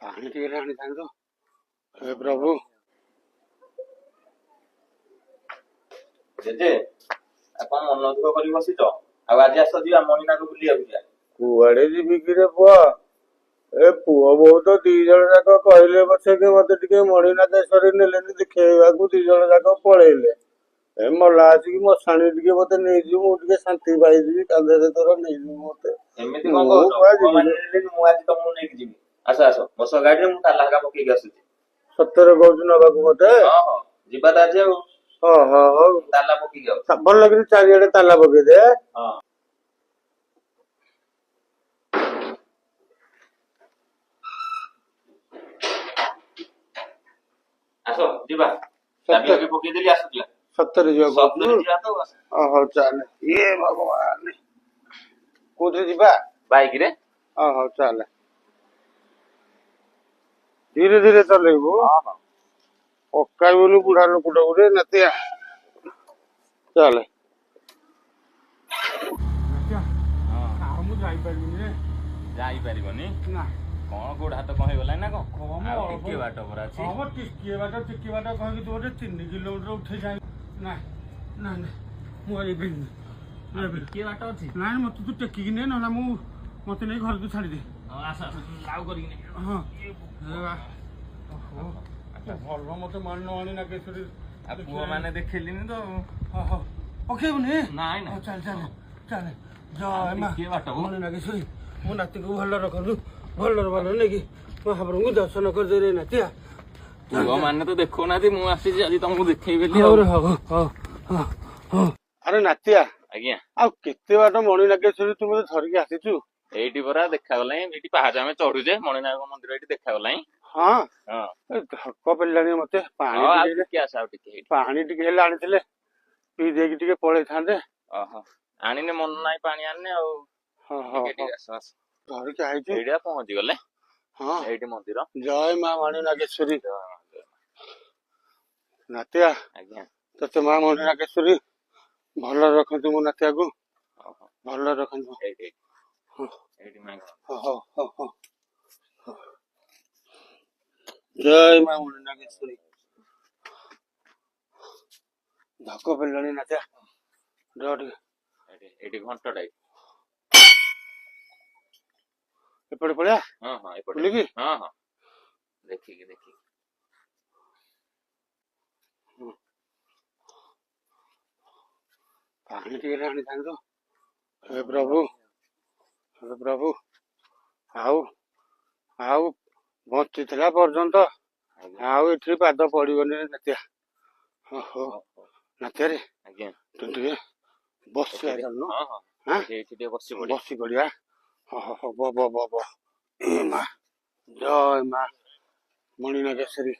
ପାଣି ଟିକେ ଆଣିଥାନ୍ତୁ। ହେ ପ୍ରଭୁ। ଜେଜେ ଆପଣ ମନ ଦୁଃଖ କରି ବସିଛ। ଆଉ ଆଜି ଆସ ଯିବା ମଣିନାଗ ବୁଲିବାକୁ ଯିବା। କୁଆଡେ ଯିବି କିରେ ପୁଅ? ଏ ପୁଅ ବୋହୁ ତ ଦି ଜଣ ଯାକ କହିଲେ ପଛକେ ମତେ ଟିକେ ମଣିନାଗେଶ୍ୱରୀ ନେଲେନି ଦେଖେଇବାକୁ, ଦି ଜଣ ଯାକ ପଳେଇଲେ। ଏ ମଲା ଆସିକି ମଶାଣି ଟିକେ ମତେ ନେଇଯିବୁ, ମୁଁ ଟିକେ ଶାନ୍ତି ପାଇଯିବି, କାନ୍ଧରେ ତୋର ନେଇଯିବୁ ମତେ। ଏମିତି କଣ କହୁଛ? ପୁଅ ମାନେ ନେଲେନି, ମୁଁ ଆଜି ତମକୁ ନେଇକି ଯିବି। ଆସ ଆସ ବସ ଗାଡିରେ, ମୁଁ ତାଲା ହେକା ପକେଇକି ଆସୁଛି। ସତରେ କହୁଛୁ ନବାକୁ ମତେ? ହଁ ହଁ ଯିବା ତ ଆଜି ଆଉ। ହଉ ତାଲା ପକେଇକି ଆସୁଛି। ଭଲ କିରି ଚାରିଆଡେ ତାଲା ପକେଇଦେ। ହଁ ଆସ ଯିବା। ଚାବି ଆଗେ ପକେଇଦେଲି, ଆସୁଥିଲା। ସତରେ ଯିବା ସତରେ ଯିବା ତ। ହଉ ଚାଲେ। ଇଏ ଭଗବାନ, କୋଉଥିରେ ଯିବା? ବାଇକ ରେ। ହଉ ଚାଲେ। ଧୀରେ ଧୀରେ ଚଲେଇବୁ। ପକାଇବୁନି ବୁଢା ଲୋକଟା ଗୋଟେ ନାତିଆ। ଚାଲେ। ମୁଁ ଯାଇପାରିବିନି। ଯାଇପାରିବନି ନା। କଣ ଗୋଡ ହାତ କଣ ହେଇଗଲା ନା କଣ? ଆଉ ଟିକେ ବାଟ ପରା ଅଛି। ଟିକିଏ ବାଟ କହିକି ତୁ ଗୋଟେ 3 କିଲୋମିଟର ଉଠେଇ ଯାଇ। ନାଇଁ ନାଇଁ ନାଇଁ, ମୁଁ ଯାଇପାରିବିନି। ଟିକେ ବାଟ ଅଛି। ନାଇଁ ମତେ ତୁ ଟେକିକି ନେ, ନହେଲେ ମତେ ନେଇ ଘରକୁ ଛାଡ଼ିଦେ। ଆସ ଲାଉ କରିକି ହଁ ଭଲ ମତେ ମଣି ନାଗେଶ୍ୱରୀ ପୁଅ ମାନେ ଦେଖିଲିନି ତ। ପକେଇବୁନି? ନାଇଁ ନାଇଁ ଚାଲେ ଚାଲେ ଚାଲେ। ଜୟ ମା ମଣି ନାଗେଶ୍ୱରୀ, ମୋ ନାତିକୁ ଭଲ ରଖନ୍ତୁ, ଭଲରେ ଭଲ ନେଇକି ମହାପ୍ରଭୁଙ୍କୁ ଦର୍ଶନ କରିଦେରେ ନାତିଆ। ପୁଅ ମାନେ ତ ଦେଖୁନାହାନ୍ତି, ମୁଁ ଆସିଛି ଆଜି ତମକୁ ଦେଖେଇବି। ଆରେ ନାତିଆ। ଆଜ୍ଞା। ଆଉ କେତେ ବାଟ ମଣି ନାଗେଶ୍ୱରୀ ତୁ ମତେ ଧରିକି ଆସିଛୁ? ଏଇଠି ପରା ଦେଖାଗଲାଇଁ, ଏଇଠି ପାହାଚ ଆମେ ଚଢୁଛେ, ମଣିନାଗ ମନ୍ଦିର ଏଇଠି ଦେଖାଗଲାଇଁ। ହଁ ହଁ ଧକ୍କ ପଡ଼ିଲାଣି ମତେ। ପାଣି ଟିକେ ଆସ ଆଉ ଟିକେ ପାଣି ଟିକେ ହେଲେ ଆଣିଥିଲେ ପିଇ ଦେଇକି ଟିକେ ପଳେଇଥାନ୍ତେ। ଓହୋ ଆଣିନେ ମନ ନାହିଁ, ପାଣି ଆଣିନେ ଆଉ। ଟିକେ ଆସ ଆସ। ଧରିକି ଆଇଛି। ଏଇଟା ପହଞ୍ଚିଗଲେ। ହଁ ଏଇଠି ମନ୍ଦିର। ଜୟ ମା ମଣି ନାଗେଶ୍ୱରୀ। ନାତିଆ। ଆଜ୍ଞା। ତତେ ମା ମଣି ନାଗେଶ୍ୱରୀ ଭଲରେ ରଖନ୍ତୁ, ମୋ ନାତିଆକୁ ଭଲରେ ରଖନ୍ତୁ। ଏଇଠି ଜୟ ମା ମଣି ନାଗେଶ୍ୱରୀ। ଧକ୍କ ପଡ଼ିଲାଣି ନାତିଆ, ଏଇଠି ଘଣ୍ଟଟା ଏପଟେ ପଳେଇଆ। ହଁ ଏପଟେ। ବୁଲିକି ହଁ ଦେଖିକି ପାଣି ଟିକେ ଆଣିଥାନ୍ତୁ। ହେ ପ୍ରଭୁ, ହେ ପ୍ରଭୁ, ଆଉ ବଞ୍ଚିଥିଲା ପର୍ଯ୍ୟନ୍ତ ଆଉ ଏଠି ପାଦ ପଡିବନି ନାତିଆ। ନାତିଆରେ ତୁ ଟିକେ ବସିଆ ଚାଲୁନୁ। ବସି ପଡିଆ। ଜୟ ମା ମଣି ନାଗେଶ୍ୱରୀ।